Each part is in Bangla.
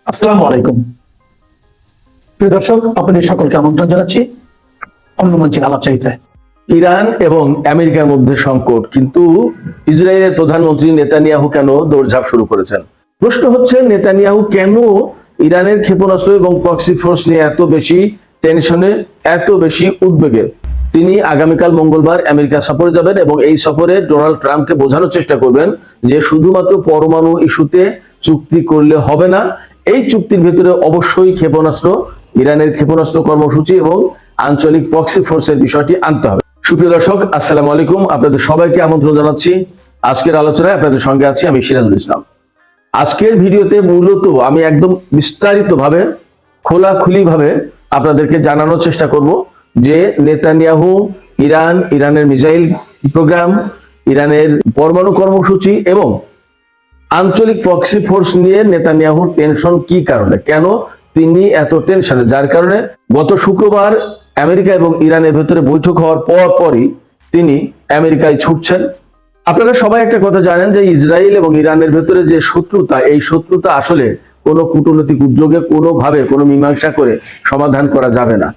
আসসালামু আলাইকুম। প্রিয় দর্শক, আপনাদের সকলকে আমন্ত্রণ জানাচ্ছি অন্য মঞ্চের আলাপচারিতায়। ইরান এবং আমেরিকার মধ্যে সংকট, কিন্তু ইসরায়েলের প্রধানমন্ত্রী নেতানিয়াহু কেন দৌড়ঝাঁপ শুরু করেছেন? প্রশ্ন হচ্ছে, নেতানিয়াহু কেন ইরানের ক্ষেপণাস্ত্র এবং প্রক্সি ফোর্স নিয়ে এত বেশি টেনশনে, এত বেশি উদ্বেগে? তিনি আগামীকাল মঙ্গলবার আমেরিকা সফরে যাবেন এবং এই সফরে ডোনাল্ড ট্রাম্পকে বোঝানোর চেষ্টা করবেন যে শুধুমাত্র পরমাণু ইস্যুতে চুক্তি করলে হবে না, এই চুক্তির ভেতরে অবশ্যই ক্ষেপণাস্ত্র, ইরানের ক্ষেপণাস্ত্র কর্মসূচি এবং আঞ্চলিক প্রক্সি ফোর্সের বিষয়টি আনতে হবে। সুপ্রিয় দর্শক, আসসালামু আলাইকুম। আপনাদের সবাইকে আমন্ত্রণ জানাচ্ছি আজকের আলোচনায়। আপনাদের সঙ্গে আছি আমি সিরাজুল ইসলাম। আজকের ভিডিওতে মূলত আমি একদম বিস্তারিতভাবে, খোলাখুলিভাবে আপনাদেরকে জানানোর চেষ্টা করব যে নেতানিয়াহু ইরানের মিসাইল প্রোগ্রাম, ইরানের পরমাণু কর্মসূচি এবং আঞ্চলিক প্রক্সি ফোর্স নিয়ে নেতানিয়াহুর টেনশন কি কারণে, কেন তিনি এত টেনশনে, যার কারণে গত শুক্রবার আমেরিকা এবং ইরানের ভেতরে বৈঠক হওয়ার পরই তিনি আমেরিকায় ছুটছেন। আপনারা সবাই একটা কথা জানেন যে ইসরায়েল এবং ইরানের ভেতরে যে শত্রুতা, এই শত্রুতা আসলে কোনো কূটনৈতিক উদ্যোগে কোনোভাবে কোনো মীমাংসা করে সমাধান করা যাবে না।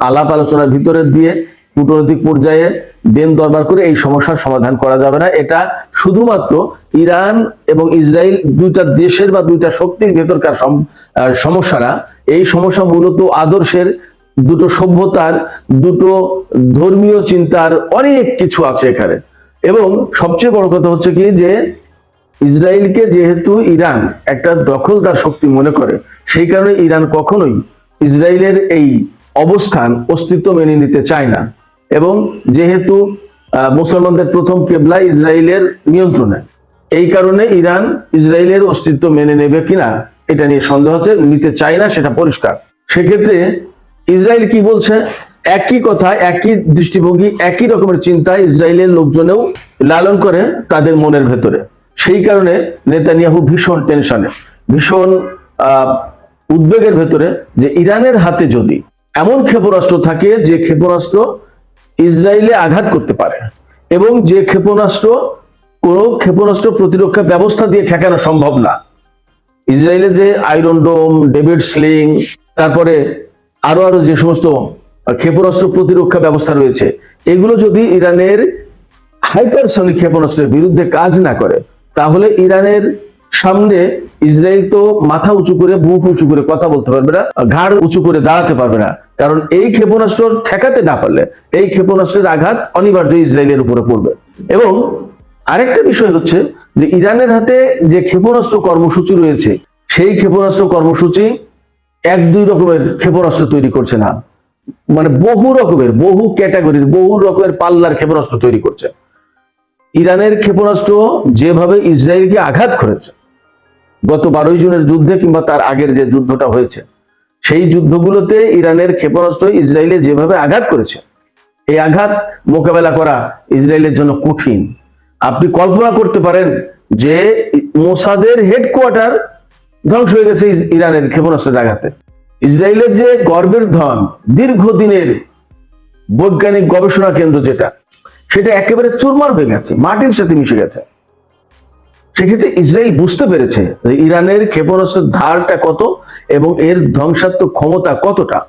আলাপ আলোচনার ভিতরে দিয়ে কূটনৈতিক পর্যায়ে দেন দরবার করে এই সমস্যার সমাধান করা যাবে না। এটা শুধুমাত্র ইরান এবং ইসরায়েল দুইটা দেশের বা দুইটা শক্তির ভেতরকার সমস্যা না, এই সমস্যা মূলত আদর্শের, দুটো সভ্যতার, দুটো ধর্মীয় চিন্তার, অনেক কিছু আছে এখানে। এবং সবচেয়ে বড় কথা হচ্ছে কি, যে ইসরায়েলকে যেহেতু ইরান একটা দখলদার শক্তি মনে করে, সেই কারণে ইরান কখনোই ইসরায়েলের এই অবস্থান, অস্তিত্ব মেনে নিতে চায় না। এবং যেহেতু মুসলমানদের প্রথম কেবলা ইসরায়েলের নিয়ন্ত্রণে, এই কারণে ইরান ইসরায়েলের অস্তিত্ব মেনে নেবে কিনা এটা নিয়ে সন্দেহ আছে, নিতে চায় না, সেটা পরিষ্কার। সেক্ষেত্রে ইসরায়েল কি বলছে, একই কথা, একই দৃষ্টিভঙ্গি, একই রকমের চিন্তা ইসরায়েলের লোকজনেও লালন করে তাদের মনের ভেতরে। সেই কারণে নেতানিয়াহু ভীষণ টেনশনে, ভীষণ উদ্বেগের ভেতরে যে ইরানের হাতে যদি এমন ক্ষেপণাস্ত্র থাকে যে ক্ষেপণাস্ত্র ইসরায়েলে আঘাত করতে পারে, এবং যে কোনো ক্ষেপণাস্ত্র প্রতিরক্ষা ব্যবস্থা দিয়ে ঠেকানো সম্ভব না। ইসরায়েলে যে আয়রন ডোম, ডেভিড স্লিং, তারপরে আরো যে সমস্ত ক্ষেপণাস্ত্র প্রতিরক্ষা ব্যবস্থা রয়েছে, এগুলো যদি ইরানের হাইপারসনিক ক্ষেপণাস্ত্রের বিরুদ্ধে কাজ না করে, তাহলে ইরানের সামনে ইসরায়েল তো মাথা উঁচু করে, বুক উঁচু করে কথা বলতে পারবে না, ঘাড় উঁচু করে দাঁড়াতে পারবে না। কারণ এই ক্ষেপণাস্ত্র ঠেকাতে না পারলে এই ক্ষেপণাস্ত্রের আঘাত অনিবার্য ইসরায়েলের উপরে পড়বে। এবং আরেকটা বিষয় হচ্ছে যে ইরানের হাতে যে ক্ষেপণাস্ত্র কর্মসূচি রয়েছে, সেই ক্ষেপণাস্ত্র কর্মসূচি এক দুই রকমের ক্ষেপণাস্ত্র তৈরি করছে না, মানে বহু রকমের, বহু ক্যাটাগরির, বহু রকমের পাল্লার ক্ষেপণাস্ত্র তৈরি করছে। ইরানের ক্ষেপণাস্ত্র যেভাবে ইসরায়েলকে আঘাত করেছে গত 12 জুনের যুদ্ধে কিংবা তার আগের যে যুদ্ধটা হয়েছে, সেই যুদ্ধগুলোতে ইরানের ক্ষেপণাস্ত্র ইসরায়েলে যেভাবে আঘাত করেছে, এই আঘাত মোকাবেলা করা ইসরায়েলের জন্য কঠিন। আপনি কল্পনা করতে পারেন যে মোসাদের হেডকোয়ার্টার ধ্বংস হয়ে গেছে ইরানের ক্ষেপণাস্ত্রের আঘাতে। ইসরায়েলের যে গর্বের ধন, দীর্ঘদিনের বৈজ্ঞানিক গবেষণা কেন্দ্র যেটা, সেটা একেবারে চুরমার হয়ে গেছে, মাটির সাথে মিশে গেছে। সেক্ষেত্রে ইসরায়েল বুঝতে পেরেছে যে ইরানের ক্ষেপণাস্ত্রের ধারটা কত এবং এর ধ্বংসাত্মক ক্ষমতা কতটা।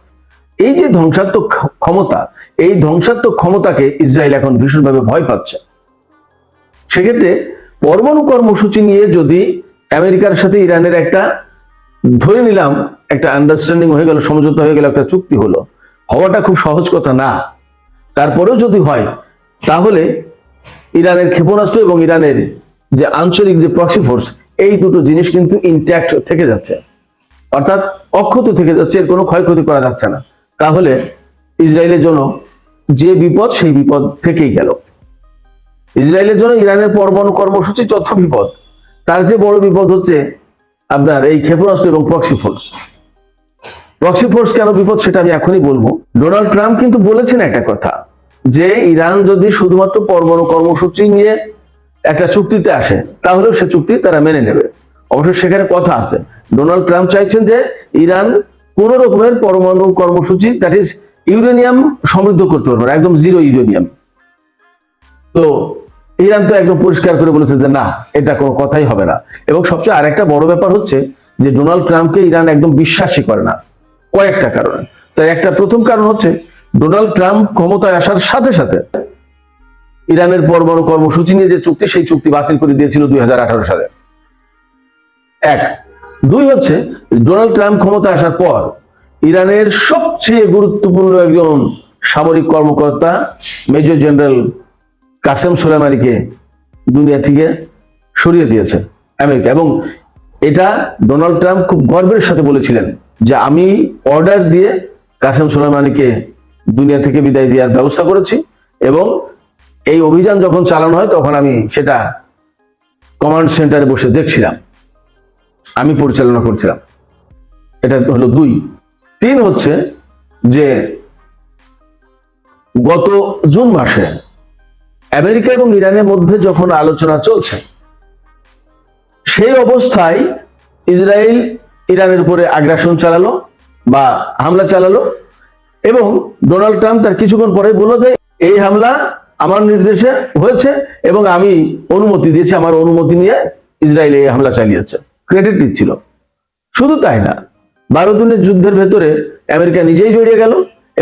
এই যে ধ্বংসাত্মক ক্ষমতা, এই ধ্বংসাত্মক ক্ষমতাকে ইসরায়েল এখন ভীষণভাবে ভয় পাচ্ছে। সেক্ষেত্রে পরমাণু কর্মসূচি নিয়ে যদি আমেরিকার সাথে ইরানের একটা, ধরে নিলাম একটা আন্ডারস্ট্যান্ডিং হয়ে গেল, সমঝোতা হয়ে গেল, একটা চুক্তি হলো, হওয়াটা খুব সহজ কথা না। তারপরেও যদি হয়, তাহলে ইরানের ক্ষেপণাস্ত্র এবং ইরানের যে আঞ্চলিক যে প্রক্সি ফোর্স, এই দুটো জিনিস কিন্তু ইনট্যাক্ট থেকে যাচ্ছে, অর্থাৎ অক্ষত থেকে যাচ্ছে, এর কোনো ক্ষয়ক্ষতি করা যাচ্ছে না। তাহলে ইসরায়েলের জন্য যে বিপদ, সেই বিপদ থেকেই গেল। ইসরায়েলের জন্য ইরানের পরমাণু কর্মসূচি যত বিপদ, তার যে বড় বিপদ হচ্ছে আপনার এই ক্ষেপণাস্ত্র এবং প্রক্সি ফোর্স। প্রক্সি ফোর্স কেন বিপদ সেটা আমি এখনই বলবো। ডোনাল্ড ট্রাম্প কিন্তু বলেছেন একটা কথা, যে ইরান যদি শুধুমাত্র পরমাণু কর্মসূচি নিয়ে একটা চুক্তিতে আসে, তাহলেও সে চুক্তি তারা মেনে নেবে। অবশ্য সেখানে কথা আছে, ডোনাল্ড ট্রাম্প চাইছেন যে ইরান কোন রকমের পরমাণু কর্মসূচি, দ্যাট ইজ ইউরেনিয়াম সমৃদ্ধ করতে পারবে না, একদম জিরো ইউরেনিয়াম। তো ইরান তো একদম পরিষ্কার করে বলেছে যে না, এটা কোনো কথাই হবে না। এবং সবচেয়ে আরেকটা বড় ব্যাপার হচ্ছে যে ডোনাল্ড ট্রাম্পকে ইরান একদম বিশ্বাসই করে না, কয়েকটা কারণে। তাই একটা প্রথম কারণ হচ্ছে ডোনাল্ড ট্রাম্প ক্ষমতায় আসার সাথে সাথে ইরানের পরমাণু কর্মসূচি নিয়ে যে চুক্তি, সেই চুক্তি বাতিল করে দিয়েছিল 2018 সালে। এক। দুই হচ্ছে ডোনাল্ড ট্রাম্প ক্ষমতা আসার পর ইরানের সবচেয়ে গুরুত্বপূর্ণ একজন সামরিক কর্মকর্তা মেজর জেনারেল কাসেম সোলেমানিকে দুনিয়া থেকে সরিয়ে দিয়েছে আমেরিকা। এবং এটা ডোনাল্ড ট্রাম্প খুব গর্বের সাথে বলেছিলেন যে আমি অর্ডার দিয়ে কাসেম সোলেমানিকে দুনিয়া থেকে বিদায় দেওয়ার ব্যবস্থা করেছি, এবং এই অভিযান যখন চালানো হয় তখন আমি সেটা কমান্ড সেন্টারে বসে দেখছিলাম, আমি পরিচালনা করছিলাম। এটা হলো দুই। তিন হচ্ছে যে গত জুন মাসে আমেরিকা এবং ইরানের মধ্যে যখন আলোচনা চলছে, সেই অবস্থায় ইসরায়েল ইরানের উপরে আগ্রাসন চালালো বা হামলা চালালো, এবং ডোনাল্ড ট্রাম্প তার কিছুক্ষণ পরে বলল যে এই হামলা আমার নির্দেশে হয়েছে এবং আমি অনুমতি দিয়েছি, আমার অনুমতি নিয়ে ইসরায়েল এই হামলা চালিয়েছে, ক্রেডিট দিচ্ছিল। শুধু তাই না, 12 দিনের যুদ্ধের ভেতরে আমেরিকা নিজেই জড়িয়ে গেল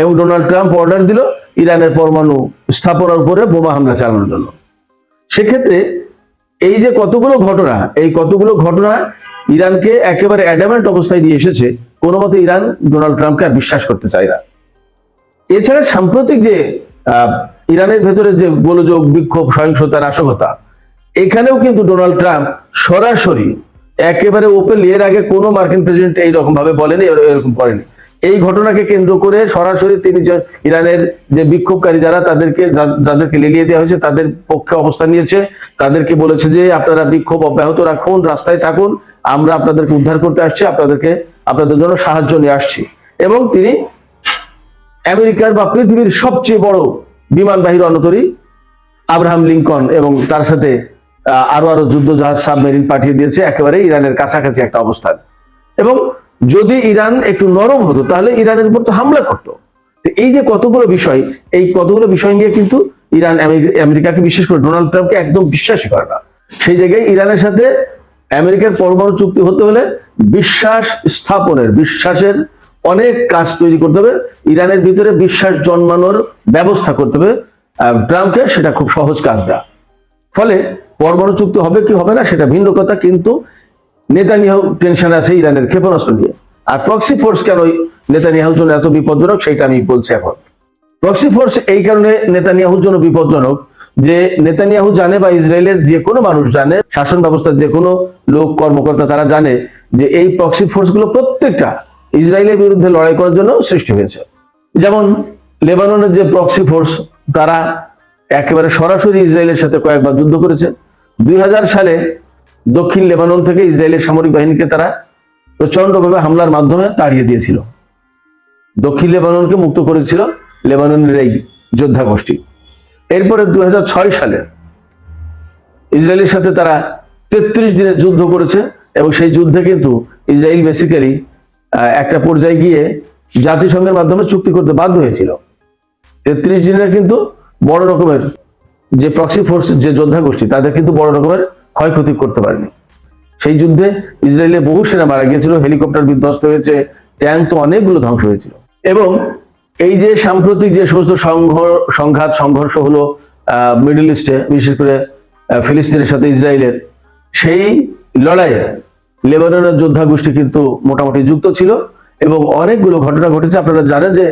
এবং ডোনাল্ড ট্রাম্প অর্ডার দিল ইরানের পরমাণু স্থাপনার উপরে বোমা হামলা চালানোর জন্য। সেক্ষেত্রে এই যে কতগুলো ঘটনা, এই কতগুলো ঘটনা ইরানকে একেবারে অ্যাডামেন্ট অবস্থায় নিয়ে এসেছে, কোনো মতে ইরান ডোনাল্ড ট্রাম্পকে আর বিশ্বাস করতে চায় না। এছাড়া সাম্প্রতিক যে ইরানের ভেতরে যে গোলযোগ, বিক্ষোভ, সহিংসতা, নাশকতা, এখানেও কিন্তু ডোনাল্ড ট্রাম্প সরাসরি একেবারে ওপেনলি, এর আগে কোনো মার্কিন প্রেসিডেন্ট এইরকম ভাবে বলেনি, এরকম করেনি। এই ঘটনাকে কেন্দ্র করে সরাসরি তিনি ইরানের যে বিক্ষোভকারী যারা, যাদেরকে লেলিয়ে দেওয়া হয়েছে তাদের পক্ষে অবস্থান নিয়েছে, তাদেরকে বলেছে যে আপনারা বিক্ষোভ অব্যাহত রাখুন, রাস্তায় থাকুন, আমরা আপনাদেরকে উদ্ধার করতে আসছি, আপনাদের জন্য সাহায্য নিয়ে আসছি। এবং তিনি আমেরিকার বা পৃথিবীর সবচেয়ে বড় বিমানবাহী রণতরী আব্রাহাম লিঙ্কন এবং তার সাথে আরো যুদ্ধ জাহাজ, সাবমেরিন পাঠিয়ে দিয়েছে একেবারে ইরানের কাছাকাছি একটা অবস্থান। এবং যদি ইরান একটু নরম হতো তাহলে ইরানের উপর তো হামলা করতো। এই যে কতগুলো বিষয়, এই কতগুলো বিষয় নিয়ে কিন্তু ইরান আমেরিকাকে, বিশেষ করে ডোনাল্ড ট্রাম্পকে একদম বিশ্বাসই করে না। সেই জায়গায় ইরানের সাথে আমেরিকার পরমাণু চুক্তি হতে হলে বিশ্বাস স্থাপনের, বিশ্বাসের অনেক কাজ তৈরি করতে হবে, ইরানের ভিতরে বিশ্বাস জন্মানোর ব্যবস্থা করতে হবে ট্রাম্পকে। সেটা খুব সহজ কাজ না। ফলে পরমাণু চুক্তি হবে কি হবে না সেটা ভিন্ন কথা, কিন্তু নেতানিয়াহু টেনশন আছে ইরানের ক্ষেপণাস্ত্র নিয়ে। আর প্রক্সি ফোর্স কেন নেতানিয়াহুর জন্য এত বিপজ্জনক সেটা আমি বলছি এখন। প্রক্সি ফোর্স এই কারণে নেতানিয়াহুর জন্য বিপজ্জনক যে নেতানিয়াহু জানে, বা ইসরায়েলের যে কোনো মানুষ জানে, শাসন ব্যবস্থার যে কোনো লোক, কর্মকর্তা, তারা জানে যে এই প্রক্সি ফোর্স গুলো প্রত্যেকটা ইসরায়েলের বিরুদ্ধে লড়াই করার জন্য সৃষ্টি হয়েছে। যেমন লেবাননের যে প্রক্সি ফোর্স, তারা একেবারে সরাসরি ইসরায়েলের সাথে কয়েকবার যুদ্ধ করেছে। 2000 সালে দক্ষিণ লেবানন থেকে ইসরায়েলের সামরিক বাহিনীকে তারা প্রচন্ডভাবে হামলার মাধ্যমে তাড়িয়ে দিয়েছিল। দক্ষিণ লেবাননকে মুক্ত করেছিল লেবাননের এই যোদ্ধা গোষ্ঠী। এরপরে 2006 সালে ইসরায়েলের সাথে তারা 33 দিনের যুদ্ধ করেছে, এবং সেই যুদ্ধে কিন্তু ইসরায়েল বেসিক্যালি একটা পর্যায়ে গিয়ে জাতিসংঘের মাধ্যমে চুক্তি করতে বাধ্য হয়েছিল। 33 দিনের কিন্তু বড় রকমের যে প্রক্সি ফোর্স, যে যোদ্ধা গোষ্ঠী, তাদের কিন্তু বড় রকমের ক্ষয়ক্ষতি করতে পারেনি। সেই যুদ্ধে ইসরায়েলে বহু সেনা মারা গিয়েছিল, হেলিকপ্টার বিধ্বস্ত হয়েছে, ট্যাঙ্ক তো অনেকগুলো ধ্বংস হয়েছিল। এবং এই যে সাম্প্রতিক যে সমস্ত সংঘর্ষ হলো মিডল ইস্টে, বিশেষ করে ফিলিস্তিনের সাথে ইসরায়েলের, সেই লড়াইয়ে লেবাননের যোদ্ধা গোষ্ঠী কিন্তু মোটামুটি যুক্ত ছিল এবং অনেকগুলো ঘটনা ঘটেছে। আপনারা জানেন যে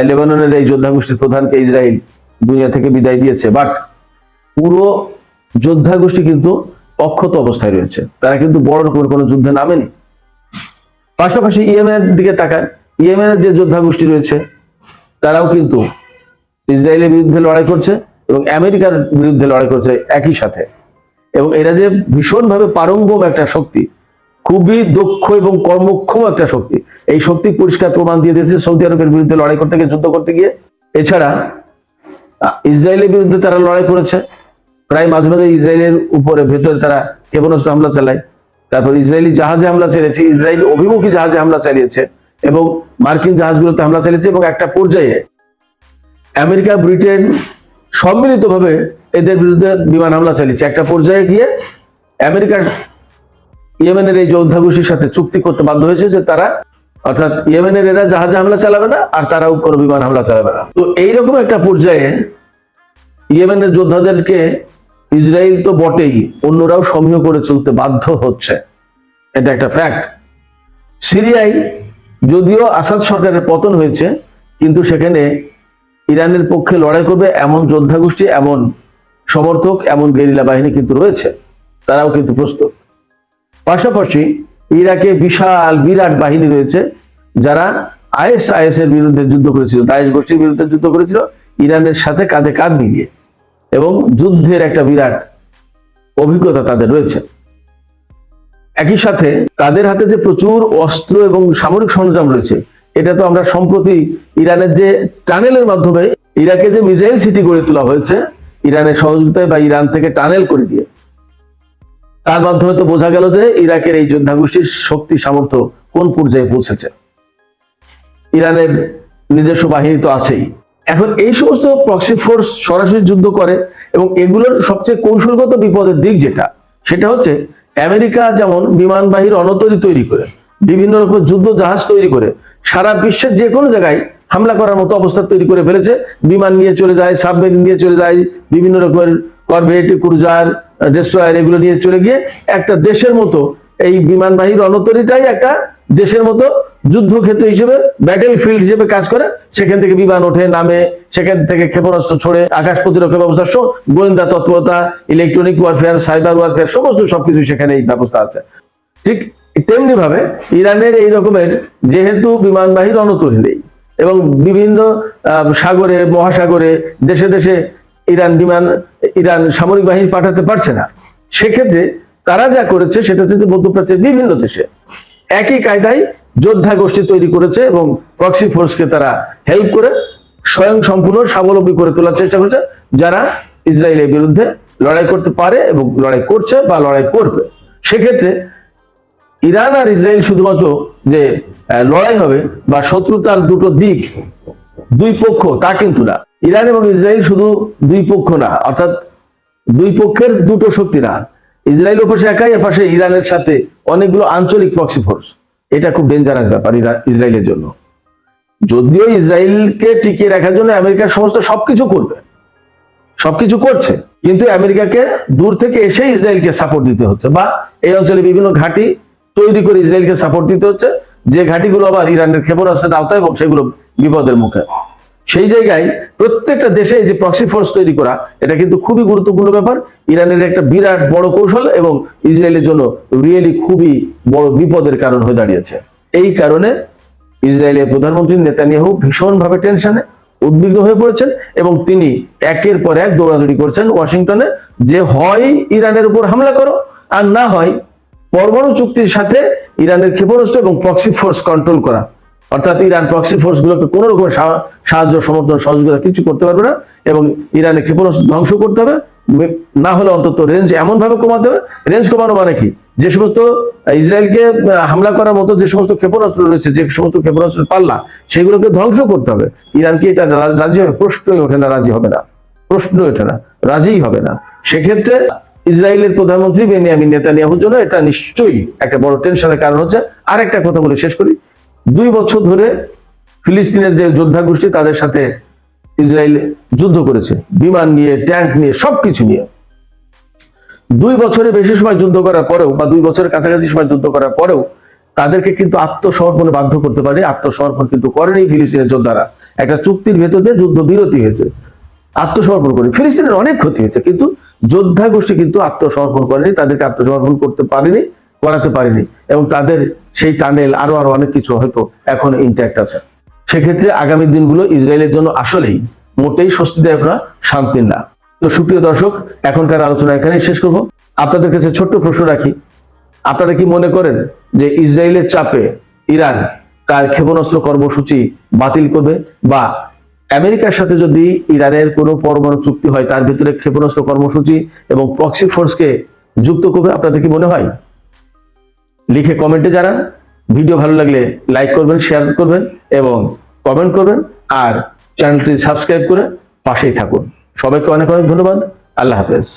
লেবাননের এই যোদ্ধা গোষ্ঠীর প্রধানকে ইসরায়েল দুনিয়া থেকে বিদায় দিয়েছে, বাট পুরো যোদ্ধা গোষ্ঠী কিন্তু অক্ষত অবস্থায় রয়েছে, তারা কিন্তু বড় রকমের কোনো যুদ্ধে নামেনি। পাশাপাশি ইয়েমেনের দিকে তাকান, ইয়েমেনের যে যোদ্ধা গোষ্ঠী রয়েছে তারাও কিন্তু ইসরায়েলের বিরুদ্ধে লড়াই করছে এবং আমেরিকার বিরুদ্ধে লড়াই করছে একই সাথে। এবং এরা যে ভীষণভাবে পারঙ্গম একটা শক্তি, খুবই দক্ষ এবং কর্মক্ষম একটা শক্তি, এই শক্তি পরিষ্কার প্রমাণ দিয়ে দিয়েছে সৌদি আরবের বিরুদ্ধে লড়াই করতে গিয়ে, যুদ্ধ করতে গিয়ে। এছাড়া ইসরায়েলের বিরুদ্ধে তারা লড়াই করেছে, প্রায় মাঝে মাঝে ইসরায়েলের উপরে ভেতরে তারা ক্ষেপণাস্ত্র হামলা চালায়। তারপর ইসরায়েলি জাহাজে হামলা চালিয়েছে, ইসরায়েলি অভিমুখী জাহাজে হামলা চালিয়েছে এবং মার্কিন জাহাজগুলোতে হামলা চালিয়েছে। এবং একটা পর্যায়ে আমেরিকা, ব্রিটেন সম্মিলিতভাবে এদের বিরুদ্ধে বিমান হামলা চালিয়েছে। একটা পর্যায়ে গিয়ে আমেরিকার ইয়েমেনের এই যোদ্ধা গোষ্ঠীর সাথে চুক্তি করতে বাধ্য হয়েছে যে তারা, অর্থাৎ ইয়েমেনের এরা জাহাজে হামলা চালাবে না আর তারাও কোনো বিমান হামলা চালাবে না। তো এইরকম একটা পর্যায়ে ইয়েমেনের যোদ্ধাদেরকে ইসরায়েল তো বটেই, অন্যরাও সমীহ করে চলতে বাধ্য হচ্ছে, এটা একটা ফ্যাক্ট। সিরিয়ায় যদিও আসাদ সরকারের পতন হয়েছে, কিন্তু সেখানে ইরানের পক্ষে লড়াই করবে এমন যোদ্ধা গোষ্ঠী, এমন সমর্থক, এমন গেরিলা বাহিনী কিন্তু রয়েছে, তারাও কিন্তু প্রস্তুত। পাশাপাশি ইরাকে বিরাট বাহিনী রয়েছে যারা আইএস এর বিরুদ্ধে যুদ্ধ করেছিল, দায়েশ গোষ্ঠীর বিরুদ্ধে যুদ্ধ করেছিল ইরানের সাথে কাঁধে কাঁধ মিলিয়ে, এবং যুদ্ধের একটা বিরাট অভিজ্ঞতা তাদের রয়েছে। একই সাথে তাদের হাতে যে প্রচুর অস্ত্র এবং সামরিক সরঞ্জাম রয়েছে, এটা তো আমরা সম্প্রতি ইরানের যে টানেলের মাধ্যমে ইরাকে যে মিসাইল সিটি গড়ে তোলা হয়েছে ইরানের সহযোগিতায় বা ইরান থেকে টানেল করে দিয়ে, তার মাধ্যমে তো বোঝা গেল যে ইরাকের এই যোদ্ধা গোষ্ঠীর শক্তি সামর্থ্য কোন পর্যায়ে পৌঁছেছে। ইরানের নিজস্ব বাহিনী তো আছেই। এখন এই সমস্ত প্রক্সি ফোর্স সরাসরি যুদ্ধ করে, এবং এগুলোর সবচেয়ে কৌশলগত বিপদের দিক যেটা, সেটা হচ্ছে আমেরিকা যেমন বিমানবাহী রণতরী তৈরি করে, বিভিন্ন রকম যুদ্ধ জাহাজ তৈরি করে সারা বিশ্বের যে কোনো জায়গায় হামলা করার মতো অবস্থা তৈরি করে ফেলেছে। বিমান নিয়ে চলে যায়, সাবমেরিন নিয়ে চলে যায়, বিভিন্ন রকমের করভেট, ক্রুজার, ডেস্ট্রয়ার, এগুলো নিয়ে চলে গিয়ে একটা দেশের মতো, এই বিমানবাহী রণতরীটাই একটা দেশের মতো যুদ্ধক্ষেত্র হিসেবে, ব্যাটেল ফিল্ড হিসেবে কাজ করে। সেখান থেকে বিমান ওঠে, নামে, সেখান থেকে ক্ষেপণাস্ত্র ছড়ে, আকাশ প্রতিরক্ষা ব্যবস্থা সহ, গোয়েন্দা তৎপরতা, ইলেকট্রনিক ওয়ারফেয়ার, সাইবার ওয়ারফেয়ার, সমস্ত সবকিছু সেখানে এই ব্যবস্থা আছে। ঠিক তেমনি ভাবে ইরানের এই রকমের যেহেতু বিমানবাহী রণতরী নেই, এবং বিভিন্ন সাগরে, মহাসাগরে, দেশে দেশে ইরান সামরিক বাহিনী পাঠাতে পারছে না, সেক্ষেত্রে তারা যা করেছে সেটা হচ্ছে মধ্যপ্রাচ্যের বিভিন্ন দেশে একই কায়দায় যোদ্ধা গোষ্ঠী তৈরি করেছে, এবং প্রক্সি ফোর্সকে তারা হেল্প করে স্বয়ং সম্পূর্ণ স্বাবলম্বী করে তোলার চেষ্টা করেছে, যারা ইসরায়েলের বিরুদ্ধে লড়াই করতে পারে এবং লড়াই করছে বা লড়াই করবে। সেক্ষেত্রে ইরান আর ইসরায়েল শুধুমাত্র যে লড়াই হবে বা শত্রুতার দুটো দিক, দুই পক্ষ, তা কিন্তু না। ইরান এবং ইসরায়েল শুধু দুই পক্ষ না, অর্থাৎ দুই পক্ষের দুটো শক্তি না। ইসরায়েল পাশে একাই, এপাশে ইরানের সাথে অনেকগুলো আঞ্চলিক প্রক্সি ফোর্স। এটা খুব ডেঞ্জারাস ব্যাপার ইসরায়েলের জন্য। যদিও ইসরায়েলকে টিকিয়ে রাখার জন্য আমেরিকা সমস্ত সবকিছু করবে, সবকিছু করছে, কিন্তু আমেরিকাকে দূর থেকে এসে ইসরায়েলকে সাপোর্ট দিতে হচ্ছে, বা এই অঞ্চলে বিভিন্ন ঘাঁটি তৈরি করে ইসরায়েলকে সাপোর্ট দিতে হচ্ছে, যে ঘাঁটিগুলো আবার ইরানের ক্ষেপণাস্ত্রের আওতায় এবং সেগুলো বিপদের মুখে। সেই জায়গায় প্রত্যেকটা দেশে যে প্রক্সি ফোর্স তৈরি করা, এটা কিন্তু খুবই গুরুত্বপূর্ণ ব্যাপার। ইরানের একটা বিরাট বড় কৌশল, এবং ইসরায়েলের জন্য রিয়েলি খুবই বড় বিপদের কারণ হয়ে দাঁড়িয়েছে। এই কারণে ইসরায়েলের প্রধানমন্ত্রী নেতানিয়াহু ভীষণভাবে টেনশনে, উদ্বিগ্ন হয়ে পড়েছেন, এবং তিনি একের পর এক দৌড়াদৌড়ি করছেন ওয়াশিংটনে, যে হয় ইরানের উপর হামলা করো, আর না হয় পরমাণু চুক্তির সাথে ইরানের ক্ষেপণাস্ত্র এবং প্রক্সি ফোর্স কন্ট্রোল করা, অর্থাৎ ইরান প্রক্সি ফোর্স গুলোকে কোন রকম সাহায্য, সমর্থন, সহযোগিতা কিছু করতে পারবে না, এবং ইরানের ক্ষেপণাস্ত্র ধ্বংস করতে হবে, না হলে অন্তত রেঞ্জ এমন ভাবে কমাতে হবে। রেঞ্জ কমানো মানে কি, যে সমস্ত ইসরায়েলকে হামলা করার মতো যে সমস্ত ক্ষেপণাস্ত্র রয়েছে, যে সমস্ত ক্ষেপণাস্ত্রের পাল্লা, সেগুলোকে ধ্বংস করতে হবে। ইরান কি এটা রাজি হবে? প্রশ্নই ওঠে না, রাজি হবে না, প্রশ্ন ওঠে না, রাজিই হবে না। সেক্ষেত্রে ইসরায়েলের প্রধানমন্ত্রী বেনিয়ামিন নেতানিয়াহুর জন্য এটা নিশ্চয়ই একটা বড় টেনশনের কারণ হচ্ছে। আর একটা কথা বলে শেষ করি, 2 বছর ধরে ফিলিস্তিনের যে যোদ্ধা গোষ্ঠী, তাদের সাথে ইসরায়েল যুদ্ধ করেছে, বিমান নিয়ে, ট্যাঙ্ক নিয়ে, সবকিছু নিয়ে। 2 বছরের বেশি সময় যুদ্ধ করার পরেও, বা 2 বছরের কাছাকাছি সময় যুদ্ধ করার পরেও তাদেরকে কিন্তু আত্মসমর্পণে বাধ্য করতে পারে। আত্মসমর্পণ কিন্তু করেনি ফিলিস্তিনের যোদ্ধারা। একটা চুক্তির ভেতর দিয়ে যুদ্ধ বিরতি হয়েছে, আত্মসমর্পণ করে ফিলিস্তিনের অনেক ক্ষতি হয়েছে, কিন্তু যোদ্ধা গোষ্ঠী কিন্তু আত্মসমর্পণ করেনি, তাদেরকে আত্মসমর্পণ করতে পারেনি, করাতে পারেনি, এবং তাদের সেই টানেল আরো অনেক কিছু হয়তো এখন ইনট্যাক্ট আছে। সেক্ষেত্রে আগামী দিনগুলো ইসরায়েলের জন্য আসলেই মোটেই স্বস্তিদায়ক না, শান্তির না। তো সুপ্রিয় দর্শক, এখনকার আলোচনা এখানেই শেষ করব। আপনাদের কাছে ছোট্ট প্রশ্ন রাখি, আপনারা কি মনে করেন যে ইসরায়েলের চাপে ইরান তার ক্ষেপণাস্ত্র কর্মসূচি বাতিল করবে, বা আমেরিকার সাথে যদি ইরানের কোনো পরমাণু চুক্তি হয়, তার ভিতরে ক্ষেপণাস্ত্র কর্মসূচি এবং প্রক্সি ফোর্সকে যুক্ত করবে? আপনাদের কি মনে হয়? লিখে কমেন্টে জানান। ভিডিও ভালো লাগলে লাইক করবেন, শেয়ার করবেন এবং কমেন্ট করবেন, আর চ্যানেলটি সাবস্ক্রাইব করে পাশেই থাকুন। সবাইকে অনেক অনেক ধন্যবাদ। আল্লাহ হাফেজ।